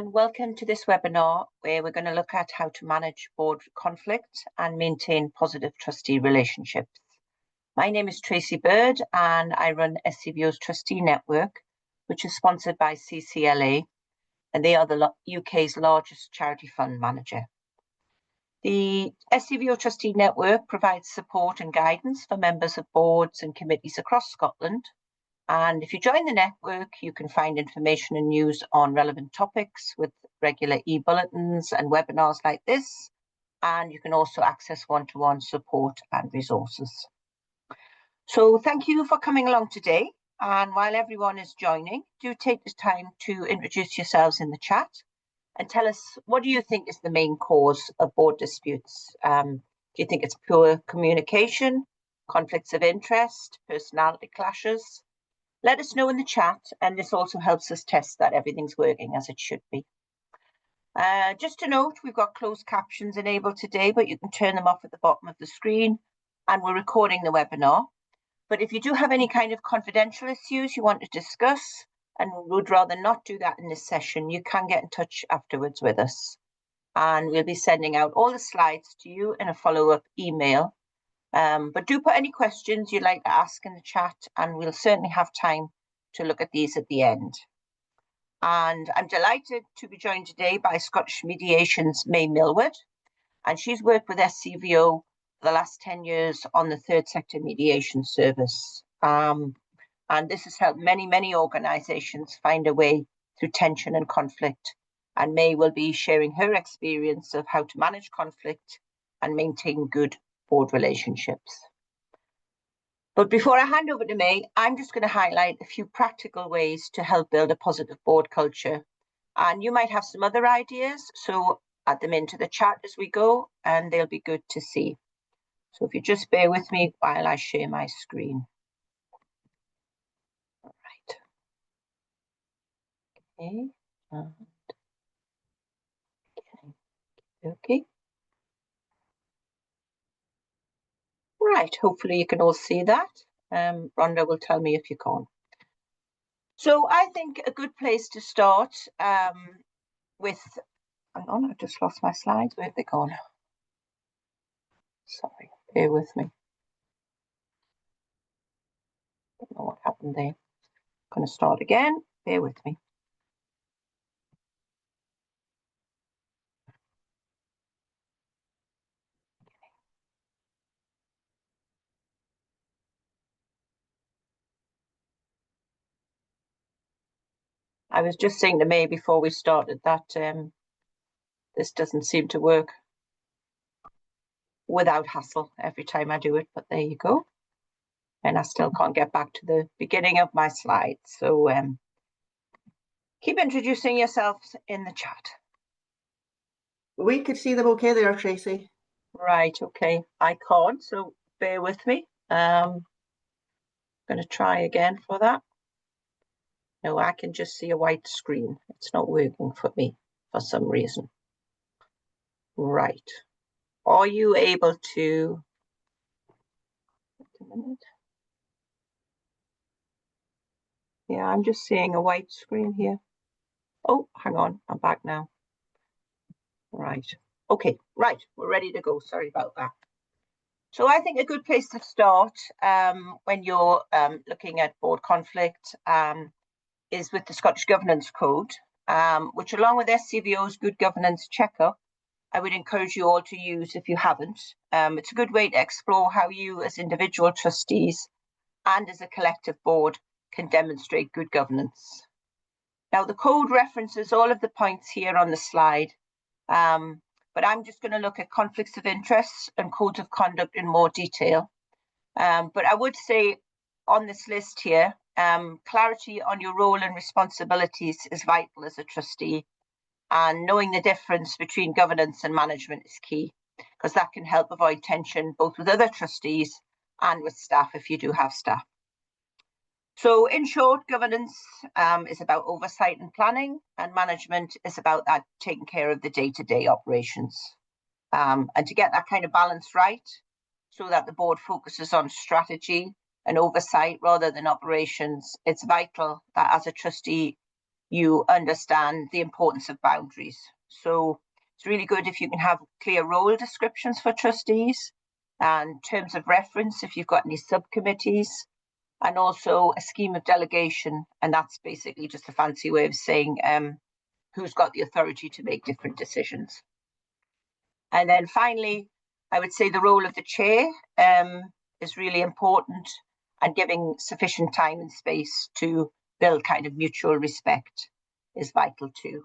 And welcome to this webinar where we're going to look at how to manage board conflict and maintain positive trustee relationships. My name is Tracy Bird and I run SCVO's Trustee Network, which is sponsored by CCLA, and they are the UK's largest charity fund manager. The SCVO Trustee Network provides support and guidance for members of boards and committees across Scotland. And if you join the network, you can find information and news on relevant topics with regular e-bulletins and webinars like this. And you can also access one-to-one support and resources. So thank you for coming along today. And while everyone is joining, do take the time to introduce yourselves in the chat and tell us, what do you think is the main cause of board disputes? Do you think it's poor communication, conflicts of interest, personality clashes? Let us know in the chat, and this also helps us test that everything's working as it should be. Just to note, we've got closed captions enabled today, but you can turn them off at the bottom of the screen, and we're recording the webinar. But if you do have any kind of confidential issues you want to discuss and would rather not do that in this session, you can get in touch afterwards with us. And we'll be sending out all the slides to you in a follow-up email. But do put any questions you'd like to ask in the chat, and we'll certainly have time to look at these at the end. And I'm delighted to be joined today by Scottish Mediation's May Millward, and she's worked with SCVO for the last 10 years on the Third Sector Mediation Service. And this has helped many organisations find a way through tension and conflict. And May will be sharing her experience of how to manage conflict and maintain good board relationships. But before I hand over to May, I'm just going to highlight a few practical ways to help build a positive board culture. And you might have some other ideas, so add them into the chat as we go, and they'll be good to see. So if you just bear with me while I share my screen. All right. Okay. Right, hopefully you can all see that. Rhonda will tell me if you can't. So I think a good place to start with, hang on, I've just lost my slides. Where have they gone? Sorry, bear with me. Don't know what happened there. I'm going to start again. Bear with me. I was just saying to May before we started that this doesn't seem to work without hassle every time I do it, but there you go. And I still can't get back to the beginning of my slides. So keep introducing yourselves in the chat. We could see them okay there, Tracy. Right, okay. I can't, so bear with me. I'm going to try again for that. No, I can just see a white screen. It's not working for me for some reason. Right. Are you able to... Wait a minute. Yeah, I'm just seeing a white screen here. Oh, hang on. I'm back now. Right. Okay, right. We're ready to go. Sorry about that. So I think a good place to start when you're looking at board conflict is with the Scottish Governance Code, which along with SCVO's Good Governance Checkup, I would encourage you all to use if you haven't. It's a good way to explore how you as individual trustees and as a collective board can demonstrate good governance. Now, the code references all of the points here on the slide, but I'm just going to look at conflicts of interest and codes of conduct in more detail. But I would say on this list here, clarity on your role and responsibilities is vital as a trustee, and knowing the difference between governance and management is key, because that can help avoid tension both with other trustees and with staff if you do have staff. So in short, governance is about oversight and planning, and management is about that taking care of the day-to-day operations. And to get that kind of balance right, so that the board focuses on strategy and oversight rather than operations, it's vital that as a trustee, you understand the importance of boundaries. So it's really good if you can have clear role descriptions for trustees and terms of reference if you've got any subcommittees, and also a scheme of delegation. And that's basically just a fancy way of saying who's got the authority to make different decisions. And then finally, I would say the role of the chair is really important, and giving sufficient time and space to build kind of mutual respect is vital too.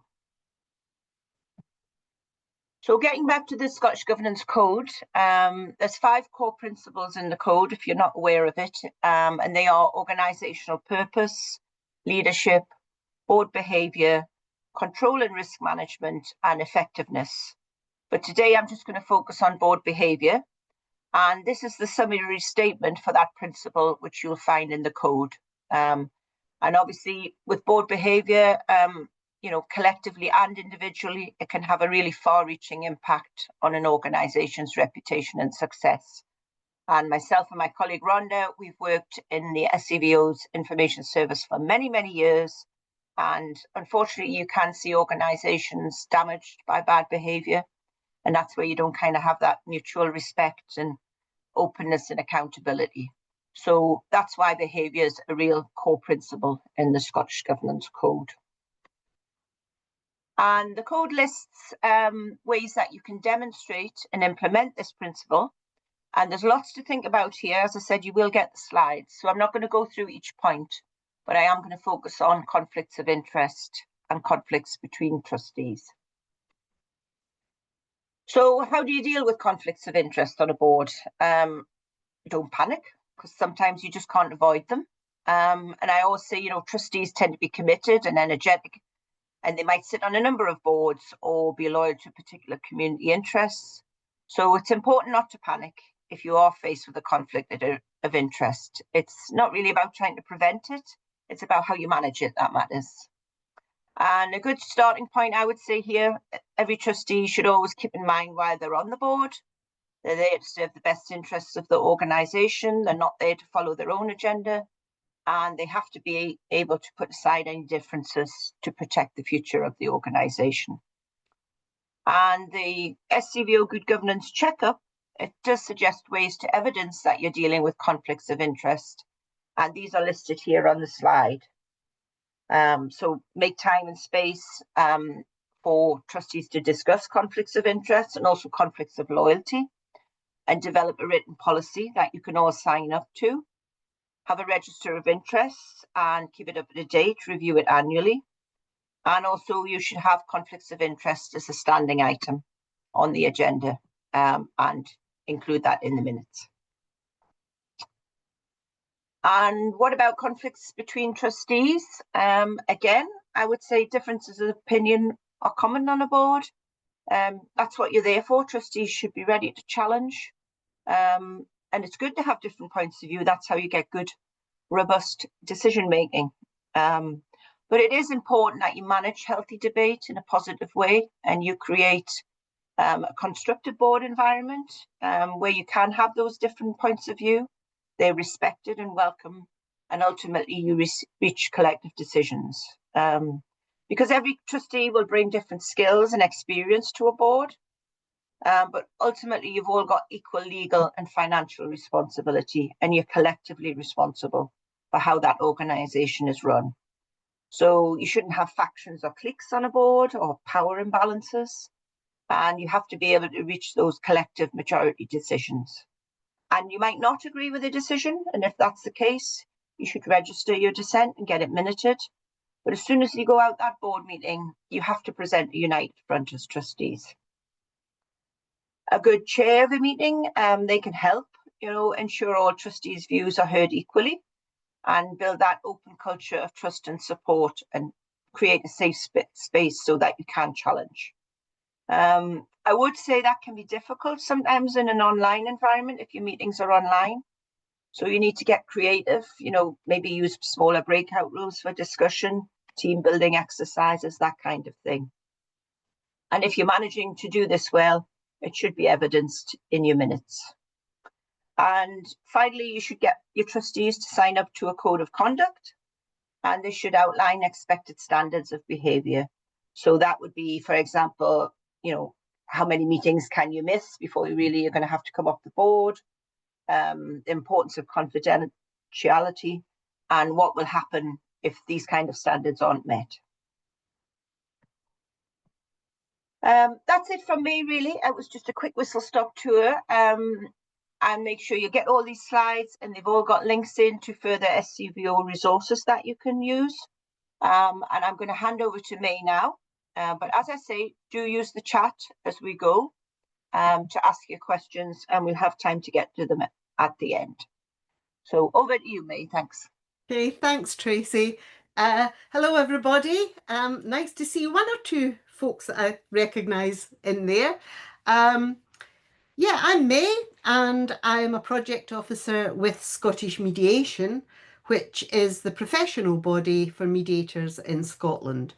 So getting back to the Scottish Governance Code, there's 5 core principles in the code if you're not aware of it, and they are organisational purpose, leadership, board behaviour, control and risk management, and effectiveness. But today I'm just going to focus on board behaviour, and this is the summary statement for that principle, which you'll find in the code. And obviously with board behaviour, you know, collectively and individually, it can have a really far-reaching impact on an organisation's reputation and success. And myself and my colleague Rhonda, we've worked in the SCVO's information service for many, many years. And unfortunately, you can see organisations damaged by bad behaviour. And that's where you don't kind of have that mutual respect and openness and accountability. So that's why behaviour is a real core principle in the Scottish Governance Code. And the code lists ways that you can demonstrate and implement this principle. And there's lots to think about here. As I said, you will get the slides. So I'm not going to go through each point, but I am going to focus on conflicts of interest and conflicts between trustees. So how do you deal with conflicts of interest on a board? Don't panic, because sometimes you just can't avoid them. And I always say, you know, trustees tend to be committed and energetic, and they might sit on a number of boards or be loyal to particular community interests. So it's important not to panic if you are faced with a conflict of interest. It's not really about trying to prevent it. It's about how you manage it that matters. And a good starting point, I would say here, every trustee should always keep in mind why they're on the board. They're there to serve the best interests of the organisation. They're not there to follow their own agenda. And they have to be able to put aside any differences to protect the future of the organisation. And the SCVO Good Governance Checkup, it does suggest ways to evidence that you're dealing with conflicts of interest. And these are listed here on the slide. So make time and space for trustees to discuss conflicts of interest and also conflicts of loyalty, and develop a written policy that you can all sign up to. Have a register of interests and keep it up to date, review it annually. And also you should have conflicts of interest as a standing item on the agenda and include that in the minutes. And what about conflicts between trustees? Again, I would say differences of opinion are common on a board. That's what you're there for. Trustees should be ready to challenge. And it's good to have different points of view. That's how you get good, robust decision making. But it is important that you manage healthy debate in a positive way, and you create a constructive board environment where you can have those different points of view. They're respected and welcome, and ultimately you reach collective decisions. Because every trustee will bring different skills and experience to a board, but ultimately you've all got equal legal and financial responsibility, and you're collectively responsible for how that organisation is run. So you shouldn't have factions or cliques on a board or power imbalances, and you have to be able to reach those collective majority decisions. And you might not agree with a decision, and if that's the case, you should register your dissent and get it minuted. But as soon as you go out that board meeting, you have to present a united front as trustees. A good chair of a meeting, they can help, you know, ensure all trustees' views are heard equally, and build that open culture of trust and support, and create a safe space so that you can challenge. I would say that can be difficult sometimes in an online environment if your meetings are online. So you need to get creative, you know, maybe use smaller breakout rooms for discussion, team building exercises, that kind of thing. And if you're managing to do this well, it should be evidenced in your minutes. And finally, you should get your trustees to sign up to a code of conduct. and this should outline expected standards of behaviour. So that would be, for example, how many meetings can you miss before you really are going to have to come off the board, the importance of confidentiality, and what will happen if these kind of standards aren't met. That's it from me, really. It was just a quick whistle-stop tour. And make sure you get all these slides, and they've all got links in to further SCVO resources that you can use. And I'm going to hand over to May now. But as I say, do use the chat as we go to ask your questions, and we'll have time to get to them at the end. So over to you, May. Thanks. Okay, thanks, Tracy. Hello, everybody. Nice to see one or two folks that I recognise in there. Yeah, I'm May, and I'm a project officer with Scottish Mediation, which is the professional body for mediators in Scotland.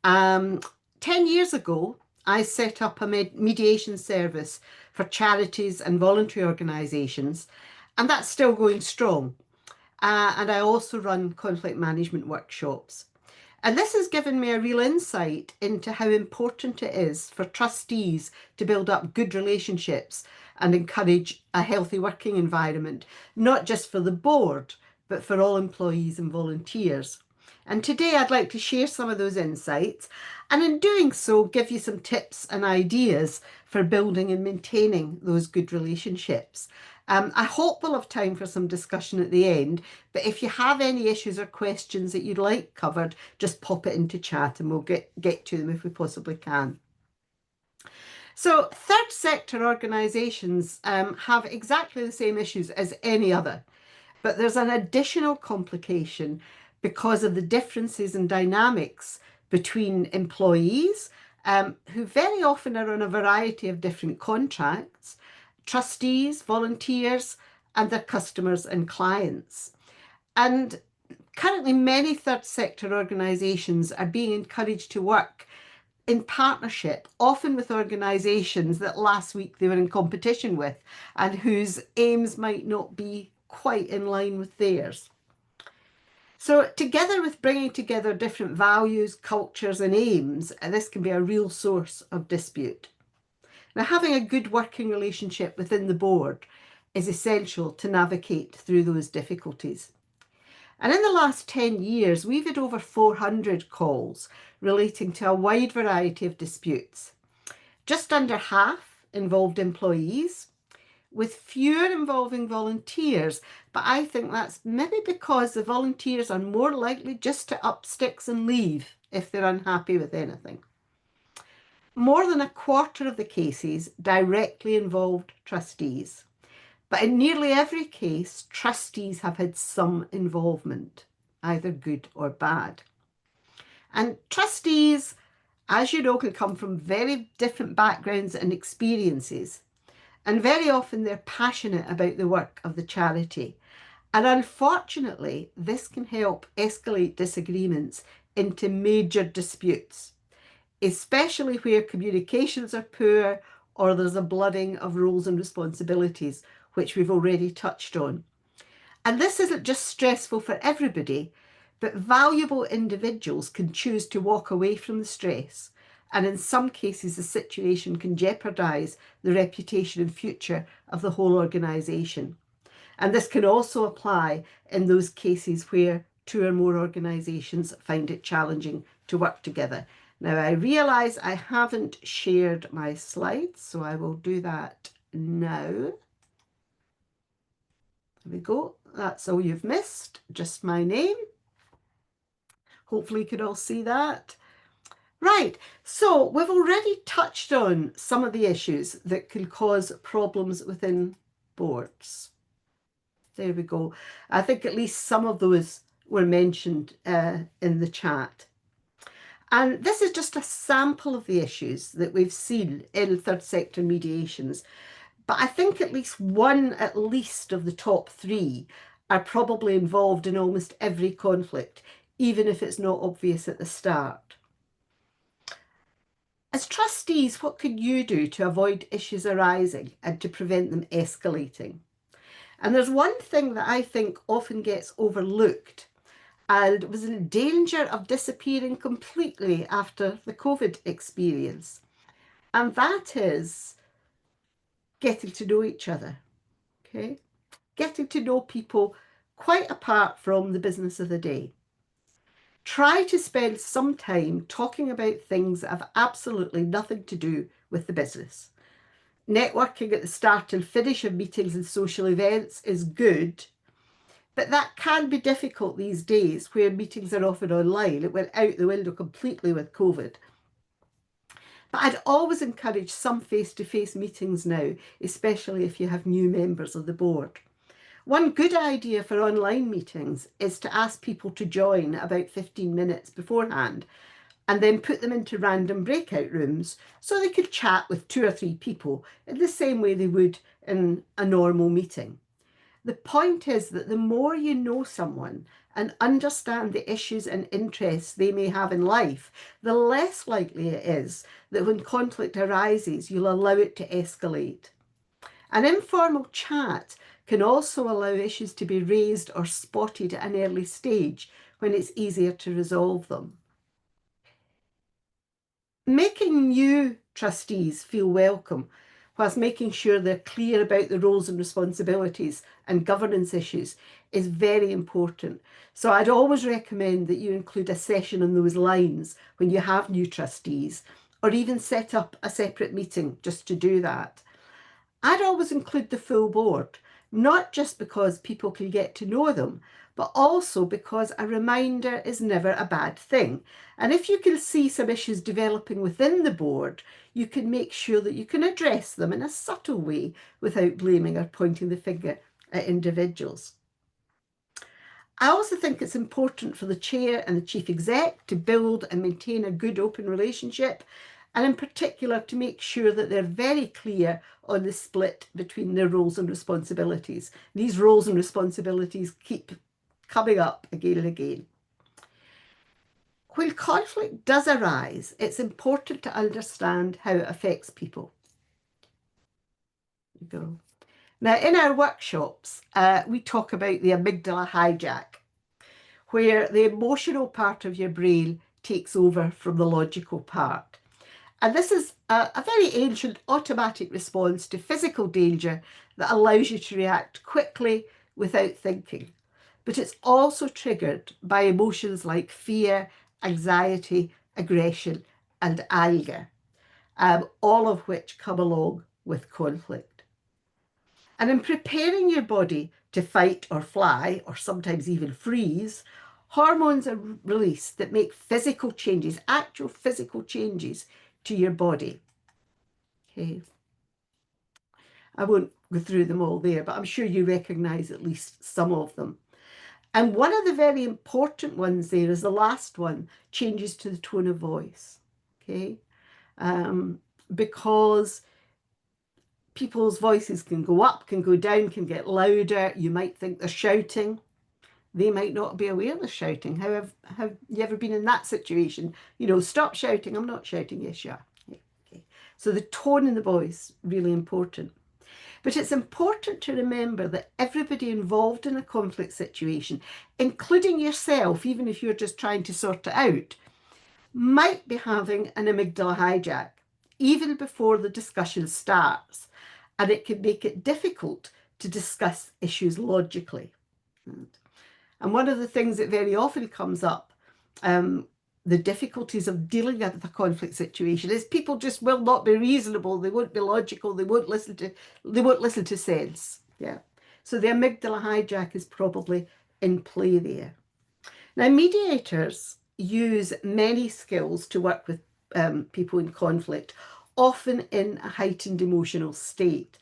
10 years ago, I set up a mediation service for charities and voluntary organisations, and that's still going strong. And I also run conflict management workshops. And this has given me a real insight into how important it is for trustees to build up good relationships and encourage a healthy working environment, not just for the board, but for all employees and volunteers. And today I'd like to share some of those insights, and in doing so, give you some tips and ideas for building and maintaining those good relationships. I hope we'll have time for some discussion at the end, but if you have any issues or questions that you'd like covered, just pop it into chat and we'll get to them if we possibly can. So third sector organisations have exactly the same issues as any other, but there's an additional complication because of the differences in dynamics between employees, who very often are on a variety of different contracts, trustees, volunteers, and their customers and clients. And currently many third sector organisations are being encouraged to work in partnership, often with organisations that last week they were in competition with and whose aims might not be quite in line with theirs. So together with bringing together different values, cultures and aims, this can be a real source of dispute. Now, having a good working relationship within the board is essential to navigate through those difficulties. And in the last 10 years, we've had over 400 calls relating to a wide variety of disputes. Just under half involved employees, with fewer involving volunteers, but I think that's maybe because the volunteers are more likely just to up sticks and leave if they're unhappy with anything. More than a quarter of the cases directly involved trustees, but in nearly every case, trustees have had some involvement, either good or bad. And trustees, as you know, can come from very different backgrounds and experiences, and very often they're passionate about the work of the charity. And unfortunately, this can help escalate disagreements into major disputes, especially where communications are poor or there's a blurring of roles and responsibilities, which we've already touched on. And this isn't just stressful for everybody, but valuable individuals can choose to walk away from the stress. And in some cases, the situation can jeopardise the reputation and future of the whole organisation. And this can also apply in those cases where two or more organisations find it challenging to work together. Now, I realise I haven't shared my slides, so I will do that now. There we go. That's all you've missed, just my name. Hopefully you can all see that. Right, so we've already touched on some of the issues that can cause problems within boards. There we go. I think at least some of those were mentioned in the chat. And this is just a sample of the issues that we've seen in third sector mediations. But I think at least of the top three are probably involved in almost every conflict, even if it's not obvious at the start. As trustees, what can you do to avoid issues arising and to prevent them escalating? And there's one thing that I think often gets overlooked, and was in danger of disappearing completely after the COVID experience. And that is getting to know each other, okay? Getting to know people quite apart from the business of the day. Try to spend some time talking about things that have absolutely nothing to do with the business. Networking at the start and finish of meetings and social events is good, but that can be difficult these days where meetings are often online. It went out the window completely with COVID. But I'd always encourage some face-to-face meetings now, especially if you have new members of the board. One good idea for online meetings is to ask people to join about 15 minutes beforehand and then put them into random breakout rooms so they could chat with 2 or 3 people in the same way they would in a normal meeting. The point is that the more you know someone and understand the issues and interests they may have in life, the less likely it is that when conflict arises, you'll allow it to escalate. An informal chat can also allow issues to be raised or spotted at an early stage when it's easier to resolve them. Making new trustees feel welcome whilst making sure they're clear about the roles and responsibilities and governance issues is very important. So I'd always recommend that you include a session on those lines when you have new trustees, or even set up a separate meeting just to do that. I'd always include the full board, not just because people can get to know them, but also because a reminder is never a bad thing. And if you can see some issues developing within the board, you can make sure that you can address them in a subtle way without blaming or pointing the finger at individuals. I also think it's important for the chair and the chief exec to build and maintain a good open relationship, and in particular to make sure that they're very clear on the split between their roles and responsibilities. These roles and responsibilities keep coming up again and again. When conflict does arise, it's important to understand how it affects people. There we go. Now, in our workshops, we talk about the amygdala hijack, where the emotional part of your brain takes over from the logical part. And this is a very ancient automatic response to physical danger that allows you to react quickly without thinking. But it's also triggered by emotions like fear, anxiety, aggression, and anger, all of which come along with conflict. And in preparing your body to fight or fly, or sometimes even freeze, hormones are released that make physical changes, actual physical changes to your body. Okay. I won't go through them all there, but I'm sure you recognize at least some of them. And one of the very important ones there is the last one, changes to the tone of voice. Okay. Because people's voices can go up, can go down, can get louder. You might think they're shouting. They might not be aware they're shouting. Have you ever been in that situation? You know, stop shouting. I'm not shouting. Yes, you are. Okay. So the tone in the voice, really important. But it's important to remember that everybody involved in a conflict situation, including yourself, even if you're just trying to sort it out, might be having an amygdala hijack, even before the discussion starts. And it can make it difficult to discuss issues logically. And one of the things that very often comes up, the difficulties of dealing with a conflict situation, is people just will not be reasonable. They won't be logical. They won't listen to sense. Yeah. So the amygdala hijack is probably in play there. Now, mediators use many skills to work with people in conflict, often in a heightened emotional state.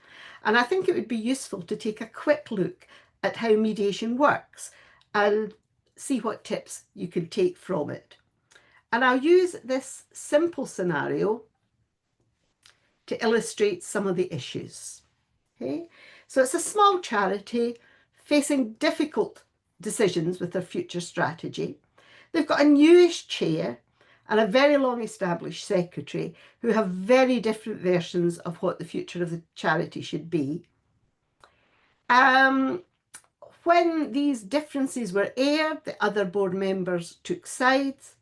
And I think it would be useful to take a quick look at how mediation works and see what tips you can take from it. And I'll use this simple scenario to illustrate some of the issues. Okay, so it's a small charity facing difficult decisions with their future strategy. They've got a newish chair and a very long established secretary who have very different versions of what the future of the charity should be. When these differences were aired, the other board members took sides,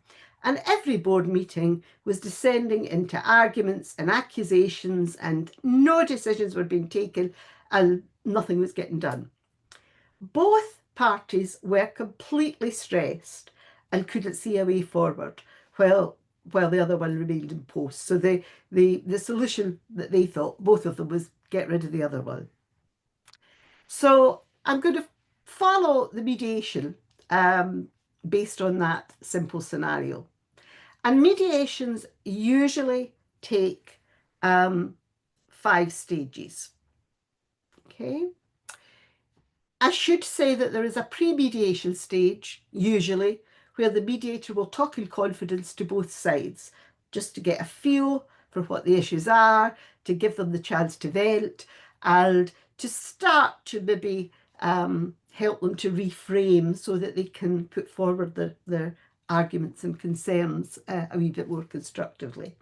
and every board meeting was descending into arguments and accusations, and no decisions were being taken and nothing was getting done. Both parties were completely stressed and couldn't see a way forward, while the other one remained in post. So the solution that they thought, both of them, was get rid of the other one. So I'm going to follow the mediation based on that simple scenario. And mediations usually take 5 stages. Okay. I should say that there is a pre-mediation stage, usually, where the mediator will talk in confidence to both sides, just to get a feel for what the issues are, to give them the chance to vent, and to start to maybe help them to reframe so that they can put forward their arguments and concerns a wee bit more constructively.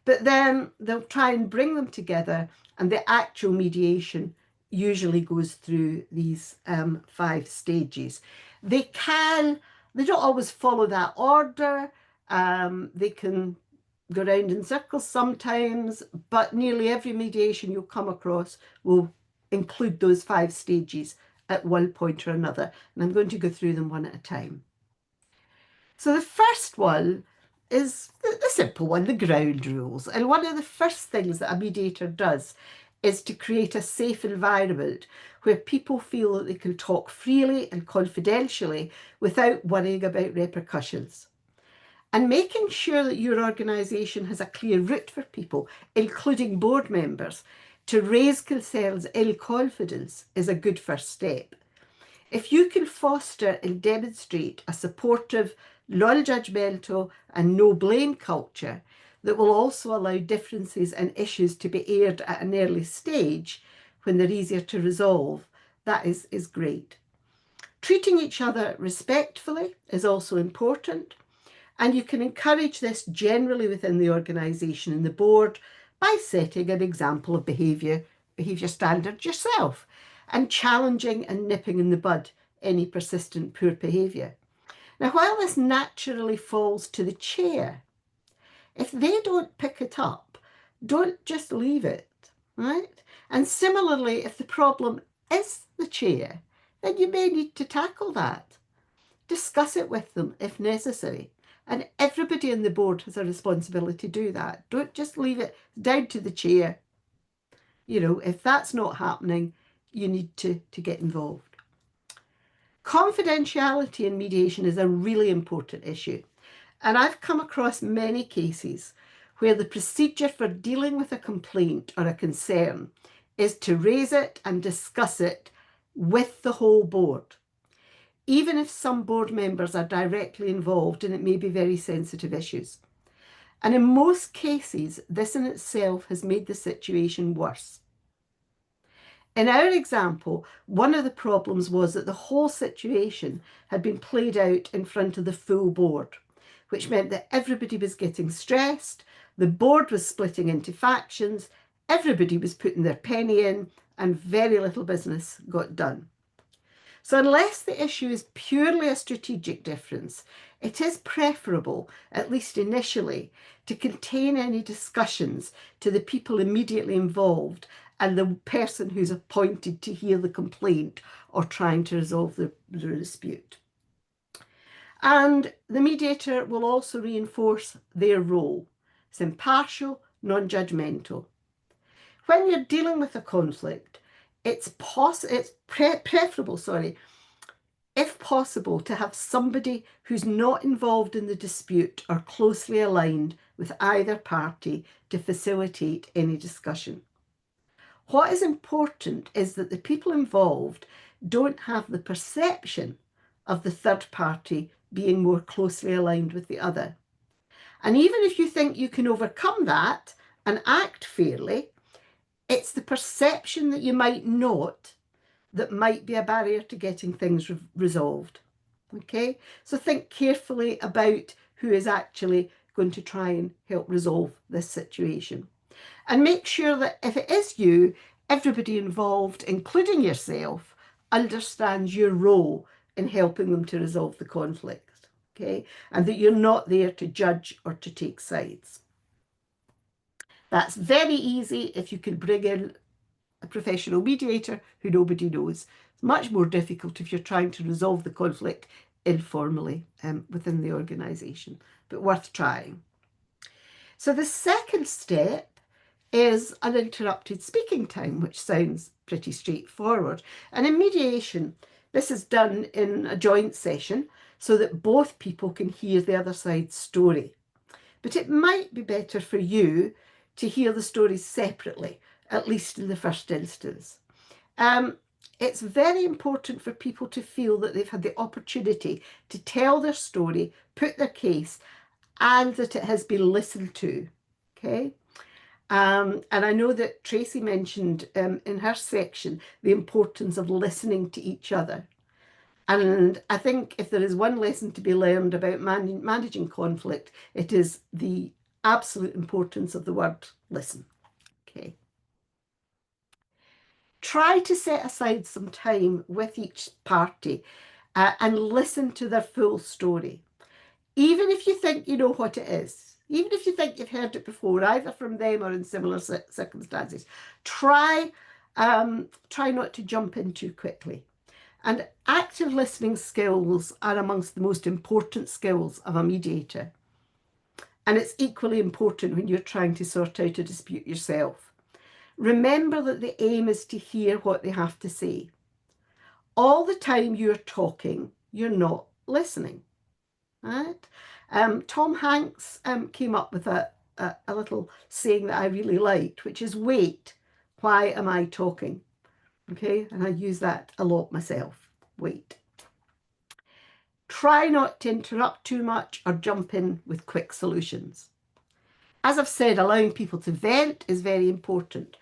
But then they'll try and bring them together, and the actual mediation usually goes through these 5 stages. They don't always follow that order. They can go round in circles sometimes, but nearly every mediation you'll come across will include those 5 stages at one point or another. And I'm going to go through them one at a time. So the first one is the simple one, the ground rules. And one of the first things that a mediator does is to create a safe environment where people feel that they can talk freely and confidentially without worrying about repercussions. And making sure that your organisation has a clear route for people, including board members, to raise concerns in confidence is a good first step. If you can foster and demonstrate a supportive, non-judgmental and no-blame culture that will also allow differences and issues to be aired at an early stage when they're easier to resolve, that is great. Treating each other respectfully is also important, and you can encourage this generally within the organisation and the board by setting an example of behaviour standard yourself and challenging and nipping in the bud any persistent poor behaviour. Now, while this naturally falls to the chair, if they don't pick it up, don't just leave it, right? And similarly, if the problem is the chair, then you may need to tackle that. Discuss it with them if necessary. And everybody in the board has a responsibility to do that. Don't just leave it down to the chair. You know, if that's not happening, you need to get involved. Confidentiality in mediation is a really important issue. And I've come across many cases where the procedure for dealing with a complaint or a concern is to raise it and discuss it with the whole board, even if some board members are directly involved and it may be very sensitive issues. And in most cases, this in itself has made the situation worse. In our example, one of the problems was that the whole situation had been played out in front of the full board, which meant that everybody was getting stressed, the board was splitting into factions, everybody was putting their penny in, and very little business got done. So unless the issue is purely a strategic difference, it is preferable, at least initially, to contain any discussions to the people immediately involved and the person who's appointed to hear the complaint or trying to resolve the dispute. And the mediator will also reinforce their role. It's impartial, non-judgmental. When you're dealing with a conflict, it's preferable, if possible, to have somebody who's not involved in the dispute or closely aligned with either party to facilitate any discussion. What is important is that the people involved don't have the perception of the third party being more closely aligned with the other. And even if you think you can overcome that and act fairly, it's the perception that you might not that might be a barrier to getting things resolved. Okay, so think carefully about who is actually going to try and help resolve this situation. And make sure that if it is you, everybody involved, including yourself, understands your role in helping them to resolve the conflict, okay? And that you're not there to judge or to take sides. That's very easy if you can bring in a professional mediator who nobody knows. It's much more difficult if you're trying to resolve the conflict informally within the organisation, but worth trying. So the second step is uninterrupted speaking time, which sounds pretty straightforward. And in mediation, this is done in a joint session so that both people can hear the other side's story. But it might be better for you to hear the stories separately, at least in the first instance. It's very important for people to feel that they've had the opportunity to tell their story, put their case, and that it has been listened to, okay? And I know that Tracy mentioned in her section the importance of listening to each other. And I think if there is one lesson to be learned about managing conflict, it is the absolute importance of the word listen. Okay. Try to set aside some time with each party and listen to their full story. Even if you think you know what it is, even if you think you've heard it before, either from them or in similar circumstances, try not to jump in too quickly. And active listening skills are amongst the most important skills of a mediator. And it's equally important when you're trying to sort out a dispute yourself. Remember that the aim is to hear what they have to say. All the time you're talking, you're not listening. Right? Tom Hanks came up with a little saying that I really liked, which is wait, why am I talking? Okay, and I use that a lot myself. Wait. Try not to interrupt too much or jump in with quick solutions. As I've said, allowing people to vent is very important.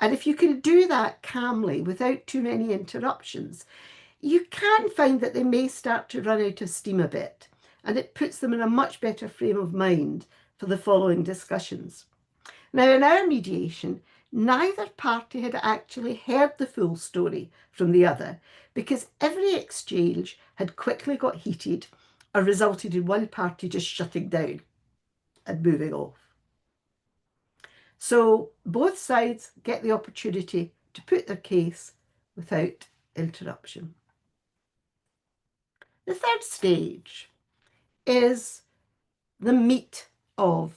And if you can do that calmly without too many interruptions, you can find that they may start to run out of steam a bit, and it puts them in a much better frame of mind for the following discussions. Now, in our mediation, neither party had actually heard the full story from the other because every exchange had quickly got heated or resulted in one party just shutting down and moving off. So both sides get the opportunity to put their case without interruption. The third stage is the meat of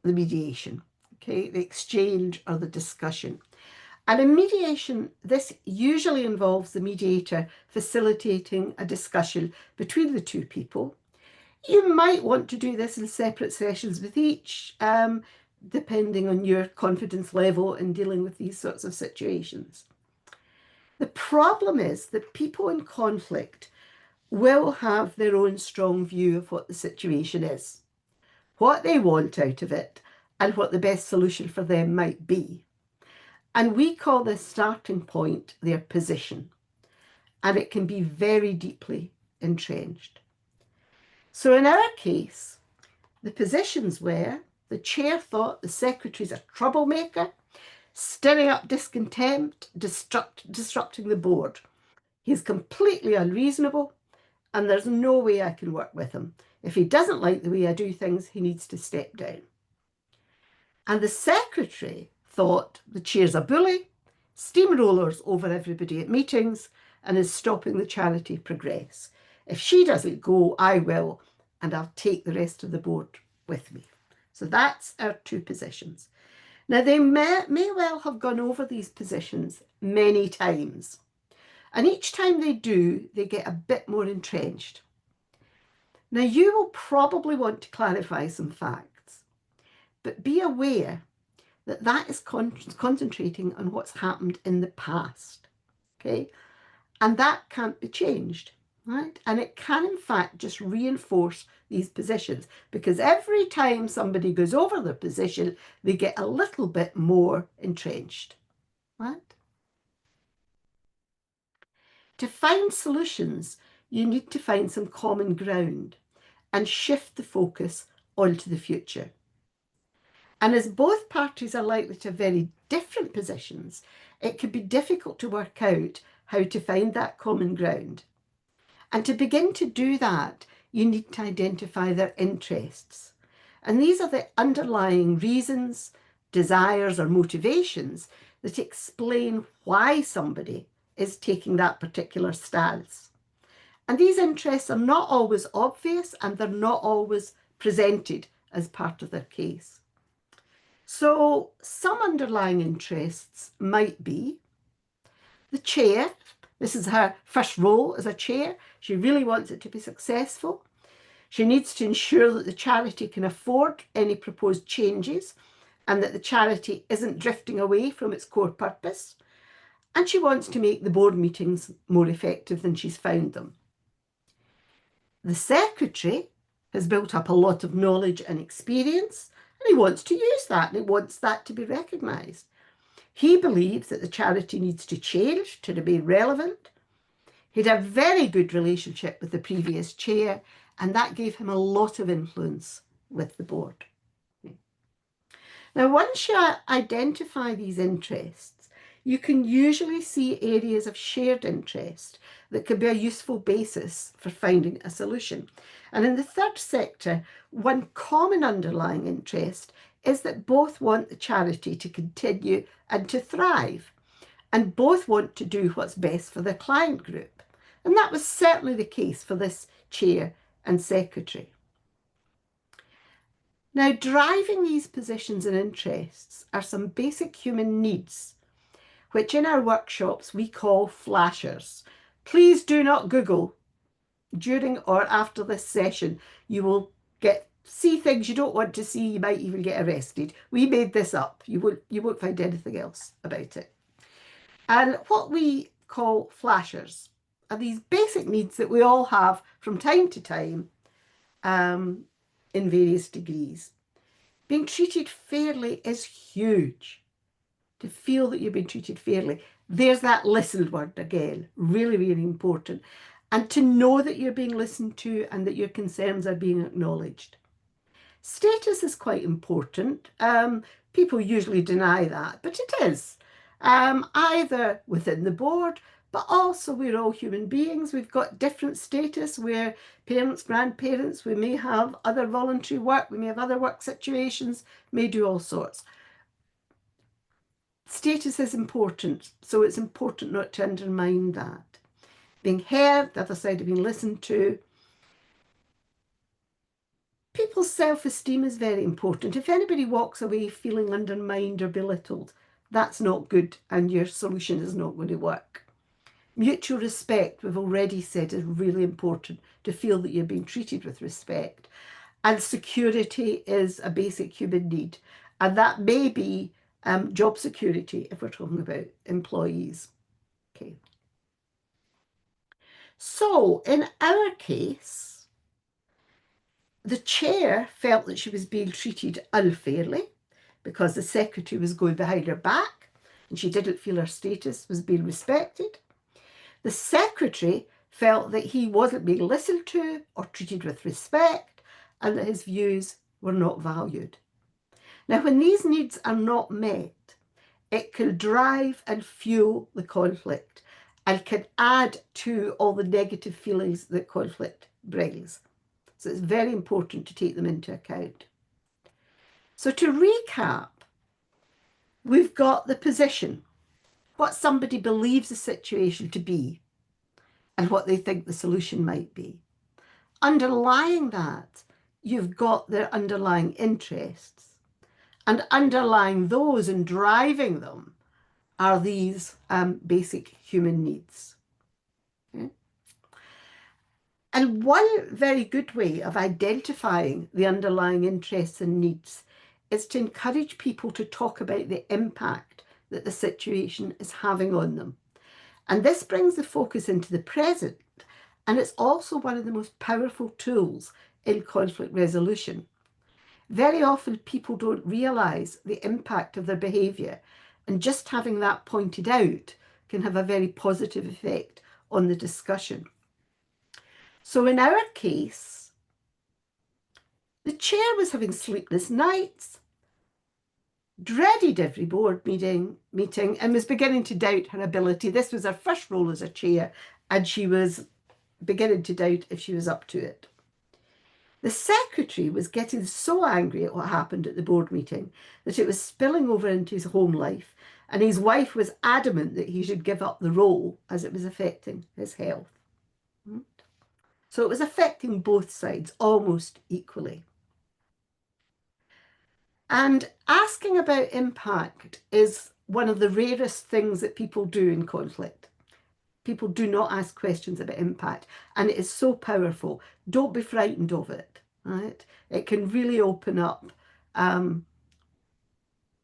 the mediation, okay, the exchange or the discussion. And in mediation, this usually involves the mediator facilitating a discussion between the two people. You might want to do this in separate sessions with each, depending on your confidence level in dealing with these sorts of situations. The problem is that people in conflict will have their own strong view of what the situation is, what they want out of it, and what the best solution for them might be. And we call this starting point their position, and it can be very deeply entrenched. So in our case, the positions were the chair thought the secretary's a troublemaker, stirring up discontent, disrupting the board. He's completely unreasonable, and there's no way I can work with him. If he doesn't like the way I do things, he needs to step down. And the secretary thought the chair's a bully, steamrollers over everybody at meetings, and is stopping the charity progress. If she doesn't go, I will, and I'll take the rest of the board with me. So that's our two positions. Now, they may well have gone over these positions many times. And each time they do, they get a bit more entrenched. Now, you will probably want to clarify some facts, but be aware that that is concentrating on what's happened in the past, okay? And that can't be changed, right? And it can, in fact, just reinforce these positions because every time somebody goes over their position, they get a little bit more entrenched, right? To find solutions, you need to find some common ground and shift the focus onto the future. And as both parties are likely to have very different positions, it could be difficult to work out how to find that common ground. And to begin to do that, you need to identify their interests. And these are the underlying reasons, desires, or motivations that explain why somebody is taking that particular stance. And these interests are not always obvious, and they're not always presented as part of their case. So some underlying interests might be the chair. This is her first role as a chair. She really wants it to be successful. She needs to ensure that the charity can afford any proposed changes and that the charity isn't drifting away from its core purpose. And she wants to make the board meetings more effective than she's found them. The secretary has built up a lot of knowledge and experience, and he wants to use that, and he wants that to be recognised. He believes that the charity needs to change to remain relevant. He'd a very good relationship with the previous chair, and that gave him a lot of influence with the board. Now, once you identify these interests, you can usually see areas of shared interest that could be a useful basis for finding a solution. And in the third sector, one common underlying interest is that both want the charity to continue and to thrive, and both want to do what's best for their client group. And that was certainly the case for this chair and secretary. Now, driving these positions and interests are some basic human needs, which in our workshops we call flashers. Please do not Google during or after this session. You will see things you don't want to see. You might even get arrested. We made this up. You won't find anything else about it. And what we call flashers are these basic needs that we all have from time to time in various degrees. Being treated fairly is huge. To feel that you've been treated fairly. There's that listened word again, really, really important. And to know that you're being listened to and that your concerns are being acknowledged. Status is quite important. People usually deny that, but it is. Either within the board, but also we're all human beings. We've got different status. We're parents, grandparents. We may have other voluntary work. We may have other work situations, may do all sorts. Status is important, so it's important not to undermine that. Being heard, the other side of being listened to. People's self-esteem is very important. If anybody walks away feeling undermined or belittled, that's not good, and your solution is not going to work. Mutual respect, we've already said, is really important, to feel that you're being treated with respect. And security is a basic human need, and that may be job security if we're talking about employees. Okay. So in our case, the chair felt that she was being treated unfairly because the secretary was going behind her back and she didn't feel her status was being respected. The secretary felt that he wasn't being listened to or treated with respect and that his views were not valued. Now, when these needs are not met, it can drive and fuel the conflict and can add to all the negative feelings that conflict brings. So it's very important to take them into account. So to recap, we've got the position, what somebody believes the situation to be, and what they think the solution might be. Underlying that, you've got their underlying interests. And underlying those and driving them are these basic human needs. Okay? And one very good way of identifying the underlying interests and needs is to encourage people to talk about the impact that the situation is having on them. And this brings the focus into the present, and it's also one of the most powerful tools in conflict resolution. Very often people don't realise the impact of their behaviour, and just having that pointed out can have a very positive effect on the discussion. So in our case, the chair was having sleepless nights. dreaded every board meeting and was beginning to doubt her ability. This was her first role as a chair, and she was beginning to doubt if she was up to it. The secretary was getting so angry at what happened at the board meeting that it was spilling over into his home life, and his wife was adamant that he should give up the role as it was affecting his health. So it was affecting both sides almost equally. And asking about impact is one of the rarest things that people do in conflict. People do not ask questions about impact, and it is so powerful. Don't be frightened of it, right? It can really open up the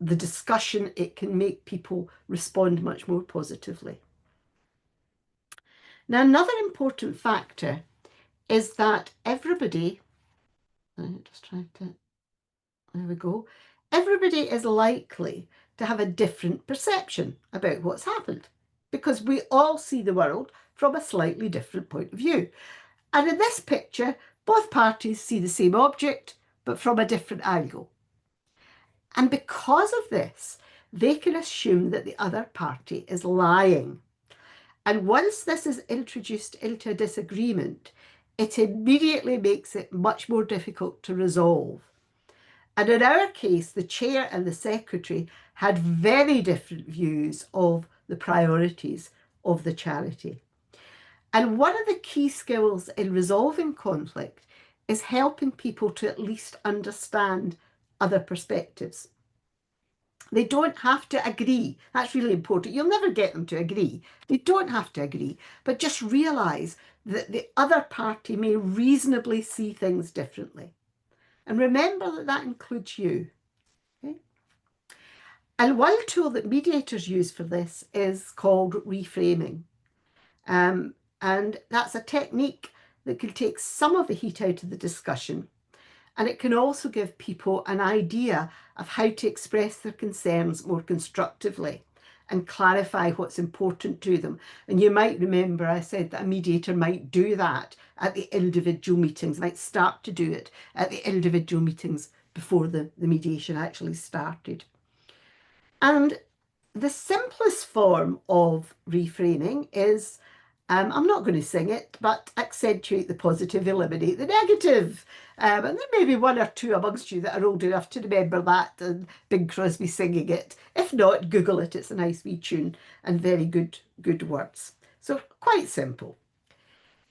discussion. It can make people respond much more positively. Now, another important factor is that everybody, there we go, everybody is likely to have a different perception about what's happened, because we all see the world from a slightly different point of view. And in this picture, both parties see the same object, but from a different angle. And because of this, they can assume that the other party is lying. And once this is introduced into a disagreement, it immediately makes it much more difficult to resolve. And in our case, the chair and the secretary had very different views of the priorities of the charity. And one of the key skills in resolving conflict is helping people to at least understand other perspectives. They don't have to agree. That's really important. You'll never get them to agree. They don't have to agree, but just realise that the other party may reasonably see things differently. And remember that that includes you. Okay? And one tool that mediators use for this is called reframing. And that's a technique that can take some of the heat out of the discussion. And it can also give people an idea of how to express their concerns more constructively and clarify what's important to them. And you might remember I said that a mediator might do that at the individual meetings, might start to do it at the individual meetings before the mediation actually started. And the simplest form of reframing is, I'm not going to sing it, but accentuate the positive, eliminate the negative. And there may be one or two amongst you that are old enough to remember that and Bing Crosby singing it. If not, Google it. It's a nice wee tune and very good words. So quite simple.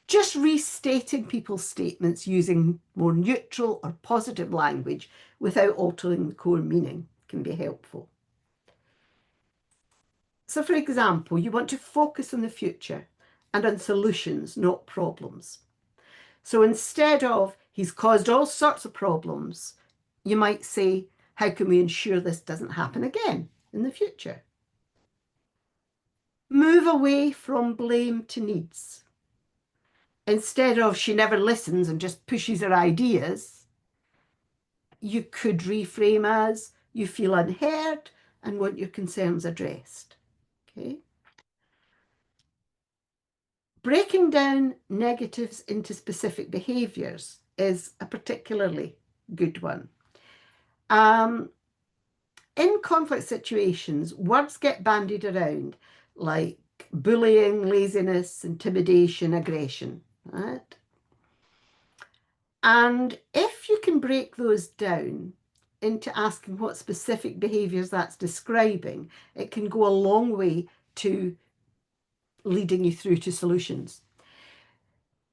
Just restating people's statements using more neutral or positive language without altering the core meaning can be helpful. So for example, you want to focus on the future and on solutions, not problems. So instead of, he's caused all sorts of problems, you might say, how can we ensure this doesn't happen again in the future? Move away from blame to needs. Instead of, she never listens and just pushes her ideas, you could reframe as, you feel unheard and want your concerns addressed. Okay. Breaking down negatives into specific behaviours is a particularly good one. In conflict situations, words get bandied around like bullying, laziness, intimidation, aggression, right? And if you can break those down into asking what specific behaviours that's describing, it can go a long way to leading you through to solutions.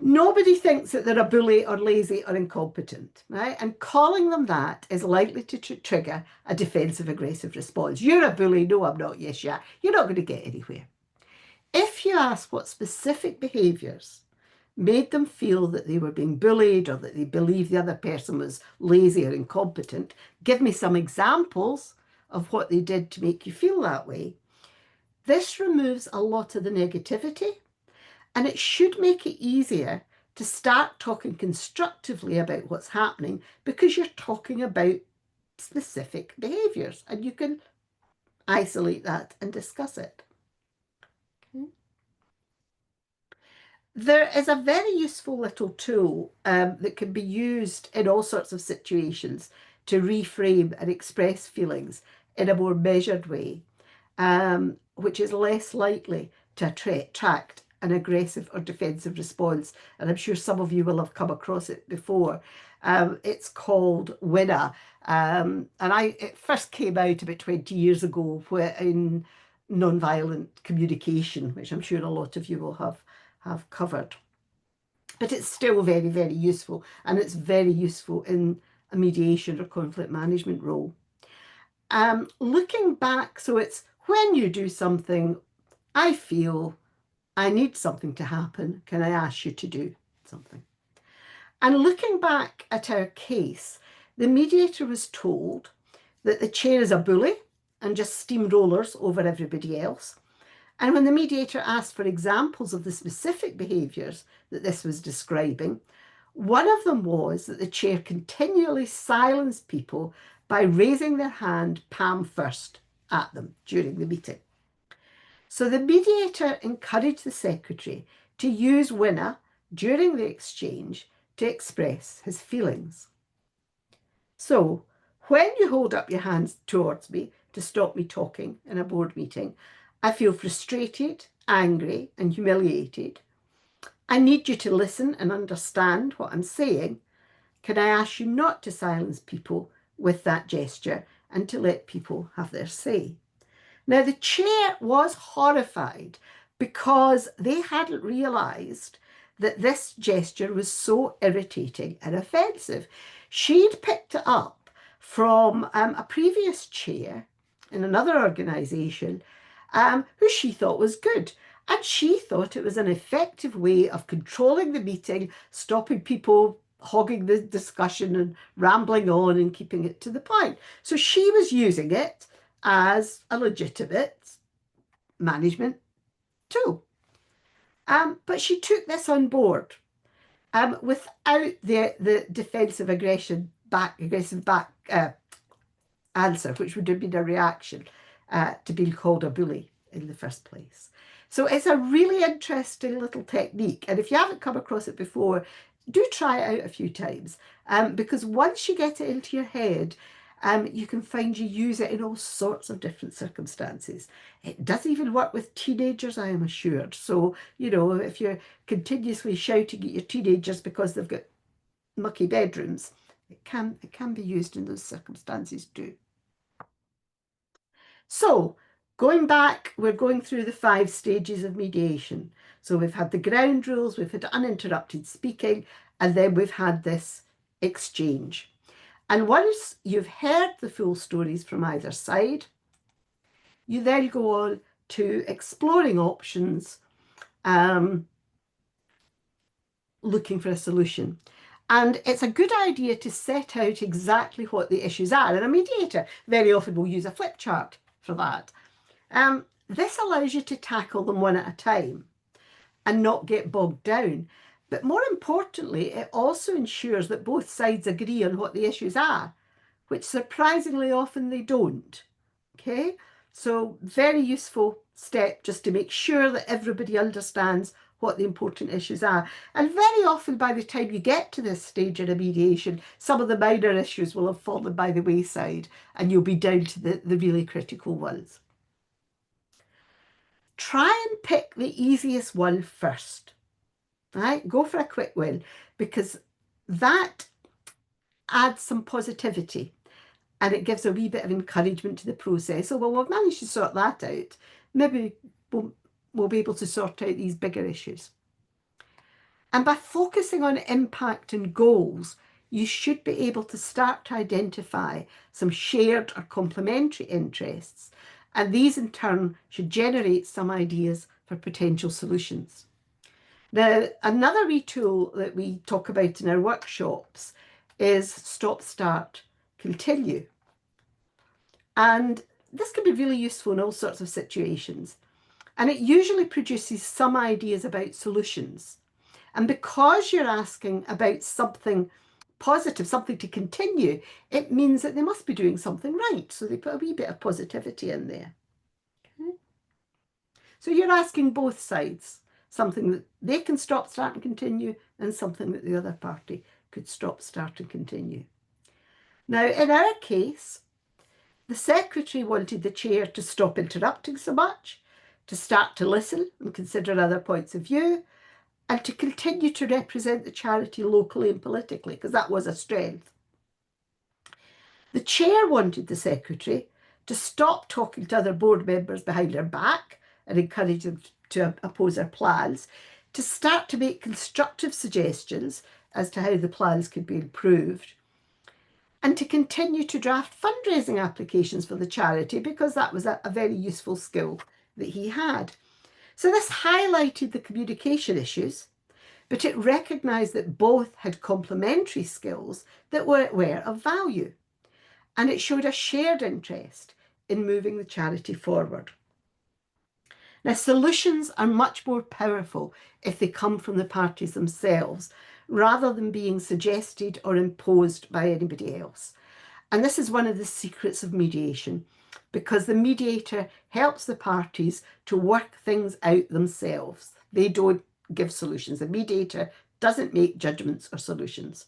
Nobody thinks that they're a bully or lazy or incompetent, right? And calling them that is likely to trigger a defensive aggressive response. You're a bully. No, I'm not. Yes, yeah. You're not going to get anywhere. If you ask what specific behaviours made them feel that they were being bullied or that they believed the other person was lazy or incompetent, give me some examples of what they did to make you feel that way. This removes a lot of the negativity, and it should make it easier to start talking constructively about what's happening because you're talking about specific behaviours and you can isolate that and discuss it. Okay. There is a very useful little tool that can be used in all sorts of situations to reframe and express feelings. in a more measured way, which is less likely to attract an aggressive or defensive response. And I'm sure some of you will have come across it before. It's called WINA. And it first came out about 20 years ago in nonviolent communication, which I'm sure a lot of you will have covered. But it's still very, very useful, and it's very useful in a mediation or conflict management role. Looking back, so it's when you do something, I feel I need something to happen. Can I ask you to do something? And looking back at our case, the mediator was told that the chair is a bully and just steamrollers over everybody else. And when the mediator asked for examples of the specific behaviours that this was describing, one of them was that the chair continually silenced people by raising their hand palm first at them during the meeting. So the mediator encouraged the secretary to use WINA during the exchange to express his feelings. So when you hold up your hands towards me to stop me talking in a board meeting, I feel frustrated, angry, and humiliated. I need you to listen and understand what I'm saying. Can I ask you not to silence people with that gesture and to let people have their say? Now, the chair was horrified because they hadn't realised that this gesture was so irritating and offensive. She'd picked it up from a previous chair in another organisation who she thought was good. And she thought it was an effective way of controlling the meeting, stopping people hogging the discussion and rambling on and keeping it to the point. So she was using it as a legitimate management tool. But she took this on board without the defensive aggressive back answer, which would have been a reaction to being called a bully in the first place. So it's a really interesting little technique. And if you haven't come across it before, do try it out a few times. Because once you get it into your head, you can find you use it in all sorts of different circumstances. It does even work with teenagers, I am assured. So, you know, if you're continuously shouting at your teenagers because they've got mucky bedrooms, it can be used in those circumstances too. So going back, we're going through the 5 stages of mediation. So we've had the ground rules, we've had uninterrupted speaking, and then we've had this exchange. And once you've heard the full stories from either side, you then go on to exploring options, looking for a solution. And it's a good idea to set out exactly what the issues are. And a mediator very often will use a flip chart for that. This allows you to tackle them one at a time and not get bogged down. But more importantly, it also ensures that both sides agree on what the issues are, which surprisingly often they don't. Okay, so very useful step just to make sure that everybody understands what the important issues are. And very often by the time you get to this stage in a mediation, some of the minor issues will have fallen by the wayside and you'll be down to the really critical ones. Try and pick the easiest one first, right? Go for a quick win, because that adds some positivity and it gives a wee bit of encouragement to the process. So, well, we've managed to sort that out. Maybe we'll be able to sort out these bigger issues. And by focusing on impact and goals, you should be able to start to identify some shared or complementary interests. And these in turn should generate some ideas for potential solutions. Now, another wee tool that we talk about in our workshops is stop, start, continue. And this can be really useful in all sorts of situations. And it usually produces some ideas about solutions. And because you're asking about something positive, something to continue, it means that they must be doing something right. So they put a wee bit of positivity in there. Okay. So you're asking both sides, something that they can stop, start and continue, and something that the other party could stop, start and continue. Now, in our case, the secretary wanted the chair to stop interrupting so much, to start to listen and consider other points of view, and to continue to represent the charity locally and politically, because that was a strength. The chair wanted the secretary to stop talking to other board members behind her back and encourage them to oppose her plans, to start to make constructive suggestions as to how the plans could be improved, and to continue to draft fundraising applications for the charity, because that was a very useful skill that he had. So this highlighted the communication issues, but it recognised that both had complementary skills that were of value, and it showed a shared interest in moving the charity forward. Now, solutions are much more powerful if they come from the parties themselves, rather than being suggested or imposed by anybody else. And this is one of the secrets of mediation, because the mediator helps the parties to work things out themselves. They don't give solutions. The mediator doesn't make judgments or solutions.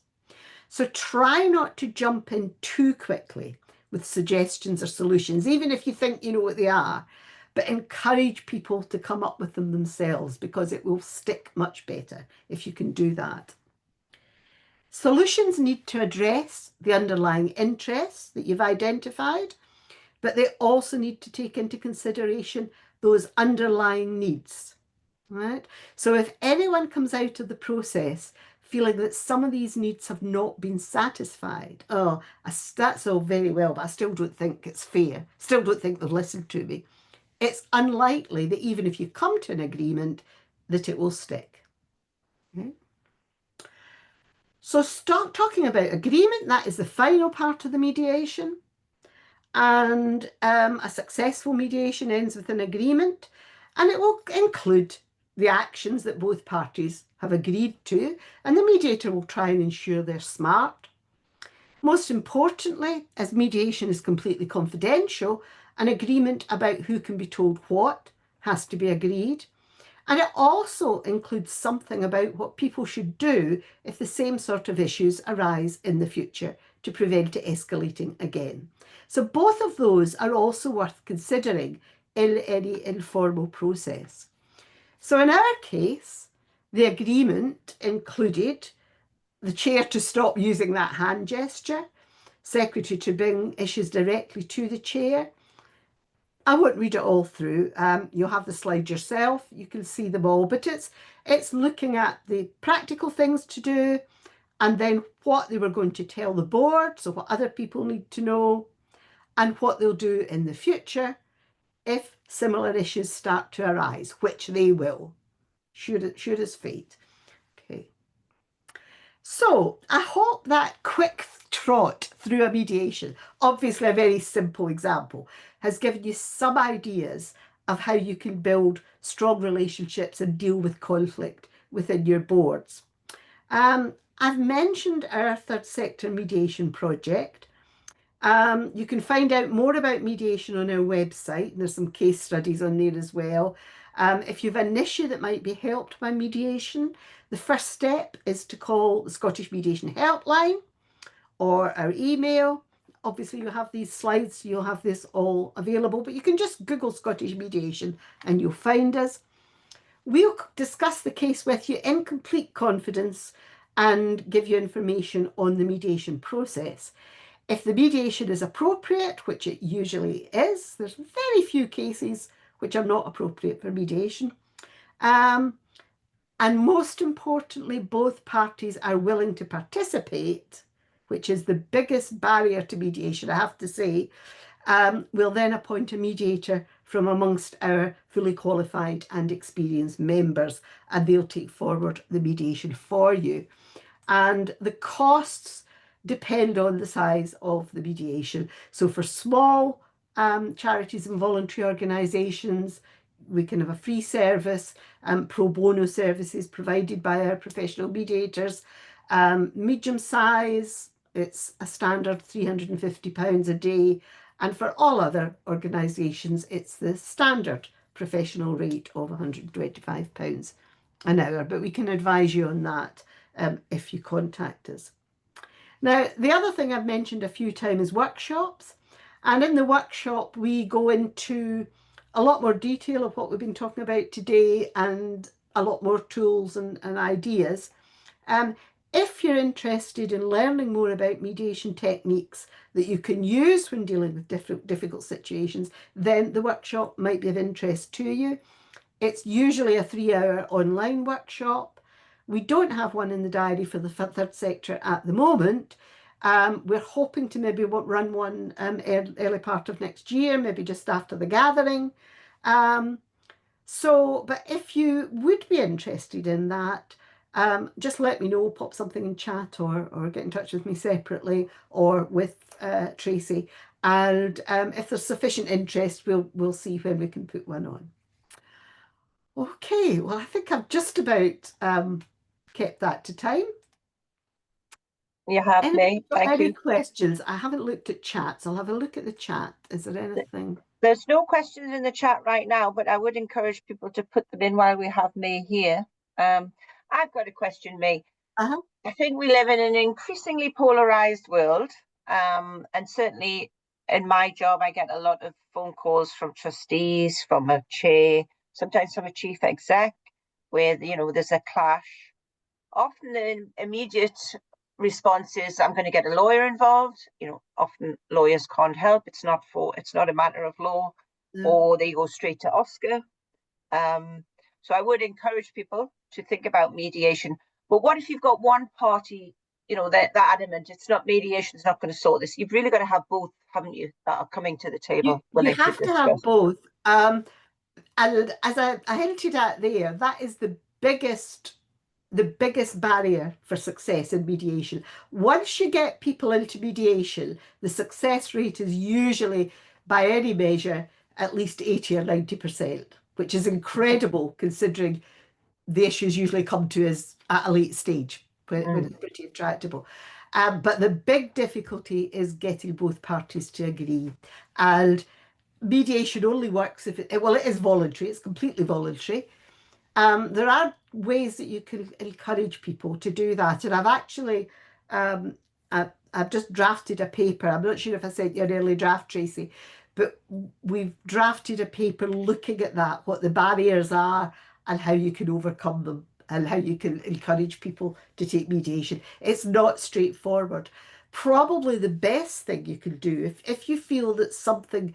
So try not to jump in too quickly with suggestions or solutions, even if you think you know what they are, but encourage people to come up with them themselves, because it will stick much better if you can do that. Solutions need to address the underlying interests that you've identified, but they also need to take into consideration those underlying needs, right? So if anyone comes out of the process feeling that some of these needs have not been satisfied, oh, that's all very well, but I still don't think it's fair, still don't think they've listened to me, it's unlikely that even if you come to an agreement, that it will stick. Okay? So stop talking about agreement. That is the final part of the mediation. And a successful mediation ends with an agreement, and it will include the actions that both parties have agreed to, and the mediator will try and ensure they're smart. Most importantly, as mediation is completely confidential, an agreement about who can be told what has to be agreed. And it also includes something about what people should do if the same sort of issues arise in the future to prevent it escalating again. So both of those are also worth considering in any informal process. So in our case, the agreement included the chair to stop using that hand gesture, secretary to bring issues directly to the chair. I won't read it all through. You'll have the slide yourself. You can see them all, but it's looking at the practical things to do, and then what they were going to tell the board, so what other people need to know, and what they'll do in the future if similar issues start to arise, which they will, sure as fate. Okay. So I hope that quick trot through a mediation, obviously a very simple example, has given you some ideas of how you can build strong relationships and deal with conflict within your boards. I've mentioned our Third Sector Mediation Project. You can find out more about mediation on our website, and there's some case studies on there as well. If you have an issue that might be helped by mediation, the first step is to call the Scottish Mediation Helpline or our email. Obviously, you have these slides, so you'll have this all available, but you can just Google Scottish Mediation and you'll find us. We'll discuss the case with you in complete confidence and give you information on the mediation process. If the mediation is appropriate, which it usually is, there's very few cases which are not appropriate for mediation. And most importantly, both parties are willing to participate, which is the biggest barrier to mediation, I have to say. We'll then appoint a mediator from amongst our fully qualified and experienced members, and they'll take forward the mediation for you. And the costs depend on the size of the mediation. So for small charities and voluntary organisations, we can have a free service, pro bono services provided by our professional mediators. Medium size, it's a standard £350 a day. And for all other organisations, it's the standard professional rate of £125 an hour. But we can advise you on that if you contact us. Now, the other thing I've mentioned a few times is workshops. And in the workshop, we go into a lot more detail of what we've been talking about today and a lot more tools and ideas. Um, if you're interested in learning more about mediation techniques that you can use when dealing with difficult situations, then the workshop might be of interest to you. It's usually a 3-hour online workshop. We don't have one in the diary for the third sector at the moment. We're hoping to maybe run one early part of next year, maybe just after the gathering. But if you would be interested in that, just let me know, pop something in chat or get in touch with me separately or with Tracy. And if there's sufficient interest, we'll see when we can put one on. Okay, well, I think I've just about kept that to time. You have, May. Thank Any you. questions? I haven't looked at chats. I'll have a look at the chat. Is there anything? There's no questions in the chat right now, but I would encourage people to put them in while we have May here. I've got a question, May. Uh-huh. I think we live in an increasingly polarized world, and certainly in my job, I get a lot of phone calls from trustees, from a chair, sometimes from a chief exec, where there's a clash. Often the immediate response is, I'm going to get a lawyer involved. Often lawyers can't help. It's not a matter of law, or they go straight to Oscar. So I would encourage people to think about mediation. But what if you've got one party, they're adamant it's not mediation, it's not going to sort this? You've really got to have both, haven't you, that are coming to the table You willing to have to discuss. have both. And as I hinted at there, that is the biggest barrier for success in mediation. Once you get people into mediation, the success rate is usually, by any measure, at least 80 or 90%, which is incredible considering the issues usually come to us at a late stage when it's pretty intractable. But the big difficulty is getting both parties to agree. And mediation only works if it is voluntary, it's completely voluntary. There are ways that you can encourage people to do that. And I've actually, I've just drafted a paper. I'm not sure if I sent you an early draft, Tracy, but we've drafted a paper looking at that, what the barriers are and how you can overcome them and how you can encourage people to take mediation. It's not straightforward. Probably the best thing you can do if you feel that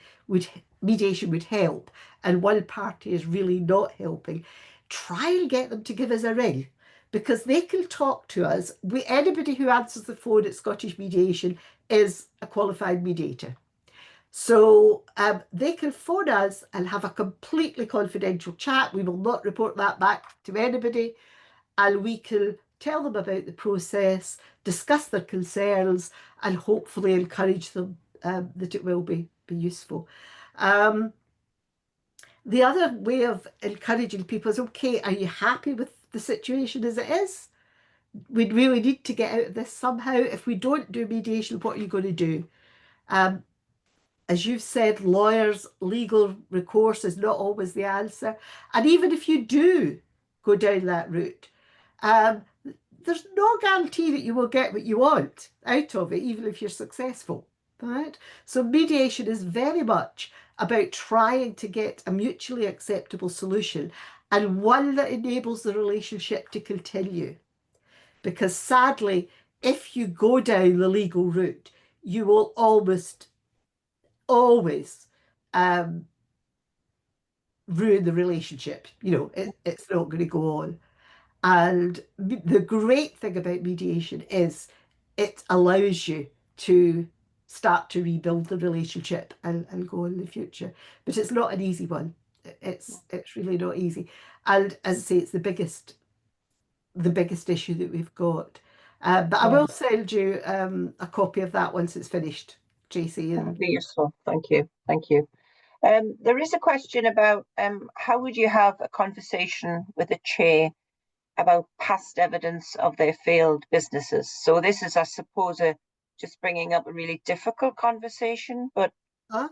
mediation would help and one party is really not helping, try and get them to give us a ring, because they can talk to us. Anybody who answers the phone at Scottish Mediation is a qualified mediator. So they can phone us and have a completely confidential chat. We will not report that back to anybody. And we can tell them about the process, discuss their concerns, and hopefully encourage them that it will be useful. The other way of encouraging people is, okay, are you happy with the situation as it is? We really need to get out of this somehow. If we don't do mediation, what are you going to do? As you've said, lawyers, legal recourse is not always the answer. And even if you do go down that route, there's no guarantee that you will get what you want out of it, even if you're successful. Right? So mediation is very much about trying to get a mutually acceptable solution and one that enables the relationship to continue. Because sadly, if you go down the legal route, you will almost always ruin the relationship. It's not going to go on. And the great thing about mediation is it allows you to start to rebuild the relationship and go in the future. But it's not an easy one. It's really not easy. And as I say, it's the biggest issue that we've got. But I will send you a copy of that once it's finished, Tracy. That would be useful. Thank you. Thank you. There is a question about how would you have a conversation with a chair about past evidence of their failed businesses? So this is, I suppose, just bringing up a really difficult conversation, but I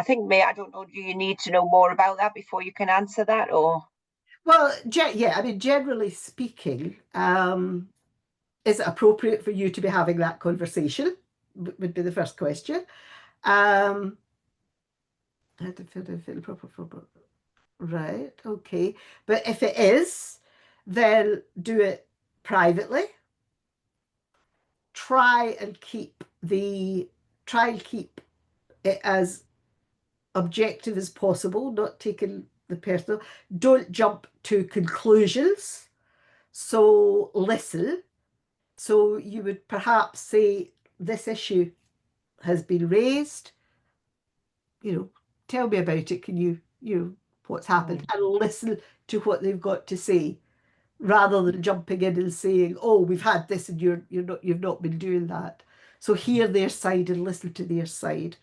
think, May, I don't know, do you need to know more about that before you can answer that, or? Well, yeah, I mean, generally speaking, is it appropriate for you to be having that conversation? Would be the first question. I had to fill the proper. Right, okay. But if it is, then do it privately. Try and keep it as objective as possible, not taking the personal. Don't jump to conclusions. So listen. So you would perhaps say, this issue has been raised, tell me about it. Can you, what's happened? And listen to what they've got to say, rather than jumping in and saying, oh, we've had this and you've not been doing that. So hear their side and listen to their side.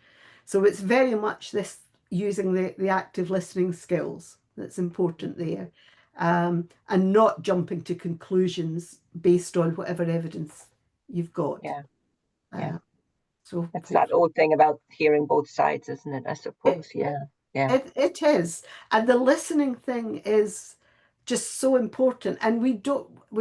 So it's very much this using the active listening skills that's important there. And not jumping to conclusions based on whatever evidence you've got. Yeah. Yeah. So it's that old thing about hearing both sides, isn't it? I suppose. Yeah. It is. And the listening thing is just so important. And we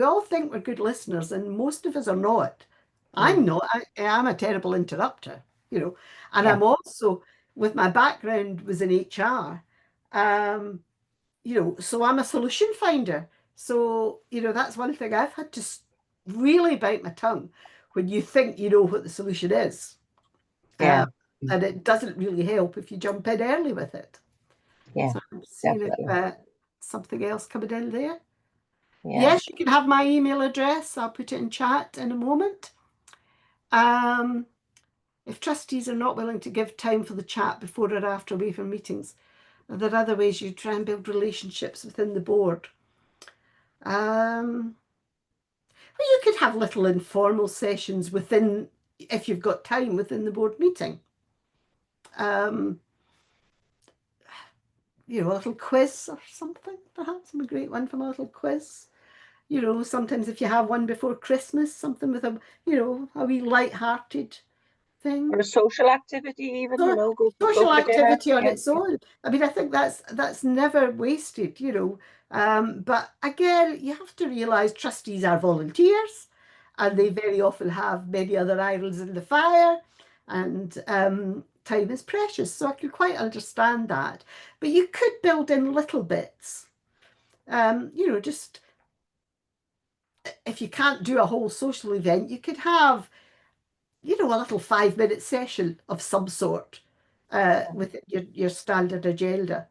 all think we're good listeners, and most of us are not. I'm not. I'm a terrible interrupter, and I'm also, with my background was in HR, so I'm a solution finder. So, that's one thing I've had to really bite my tongue when you think you know what the solution is. And it doesn't really help if you jump in early with it. Yeah, so I'm seeing definitely. if something else coming in there. Yeah. Yes, you can have my email address. I'll put it in chat in a moment. If trustees are not willing to give time for the chat before or after waiver meetings, are there other ways you try and build relationships within the board? Well, you could have little informal sessions within, if you've got time within the board meeting. A little quiz or something, perhaps. I'm a great one for a little quiz. Sometimes if you have one before Christmas, something with a wee light-hearted thing. Or a social activity even, go social for activity dinner. on its own. I mean, I think that's never wasted, But again, you have to realise trustees are volunteers, and they very often have many other irons in the fire, and time is precious. So I can quite understand that. But you could build in little bits, just if you can't do a whole social event, you could have, a little 5-minute session of some sort with your standard agenda.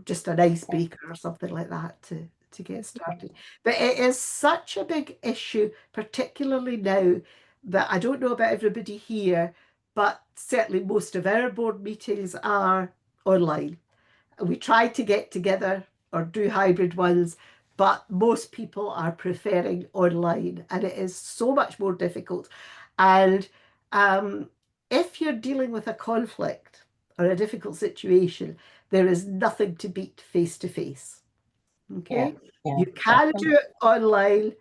Just an icebreaker or something like that to get started. But it is such a big issue, particularly now, that I don't know about everybody here, but certainly most of our board meetings are online. We try to get together or do hybrid ones, but most people are preferring online, and it is so much more difficult. And if you're dealing with a conflict or a difficult situation, there is nothing to beat face to face. Okay, you can do it online.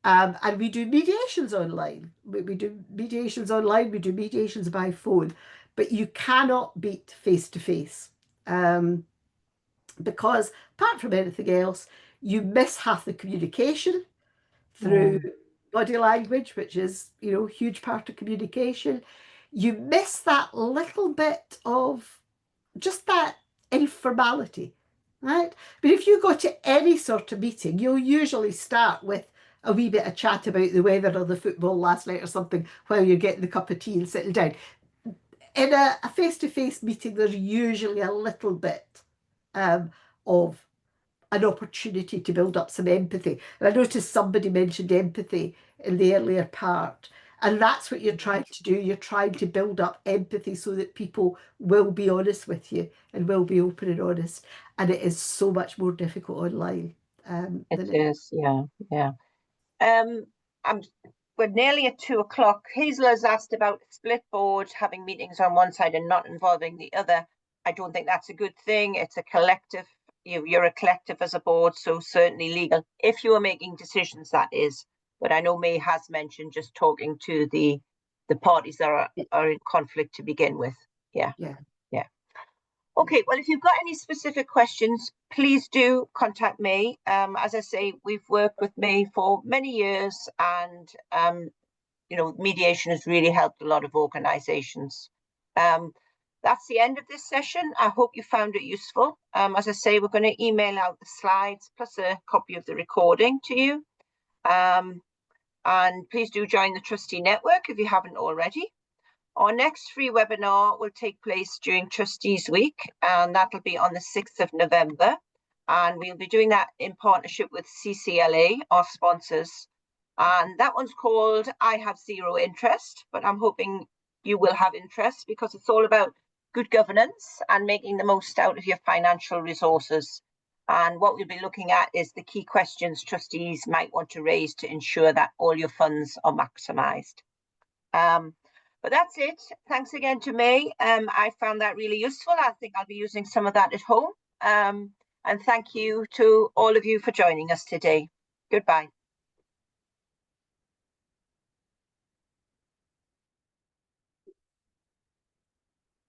And we do mediations online. We do mediations online, we do mediations by phone, but you cannot beat face to face. Because apart from anything else, you miss half the communication through body language, which is, a huge part of communication. You miss that little bit of just that informality, right? But if you go to any sort of meeting, you'll usually start with a wee bit of chat about the weather or the football last night or something while you're getting the cup of tea and sitting down. In a face-to-face meeting, there's usually a little bit of an opportunity to build up some empathy. And I noticed somebody mentioned empathy in the earlier part. And that's what you're trying to do. You're trying to build up empathy so that people will be honest with you and will be open and honest. And it is so much more difficult online. It is, yeah. We're nearly at 2 o'clock. Hazel has asked about split board, having meetings on one side and not involving the other. I don't think that's a good thing. It's a collective. You're a collective as a board, so certainly legal. If you are making decisions, that is. But I know May has mentioned just talking to the parties that are in conflict to begin with. Yeah. Okay, well, if you've got any specific questions, please do contact me. As I say, we've worked with me for many years, and mediation has really helped a lot of organisations. That's the end of this session. I hope you found it useful. As I say, we're going to email out the slides plus a copy of the recording to you. And please do join the Trustee Network if you haven't already. Our next free webinar will take place during Trustees Week, and that'll be on the 6th of November. And we'll be doing that in partnership with CCLA, our sponsors. And that one's called I Have Zero Interest, but I'm hoping you will have interest because it's all about good governance and making the most out of your financial resources. And what we'll be looking at is the key questions trustees might want to raise to ensure that all your funds are maximised. But that's it. Thanks again to May. I found that really useful. I think I'll be using some of that at home. And thank you to all of you for joining us today. Goodbye.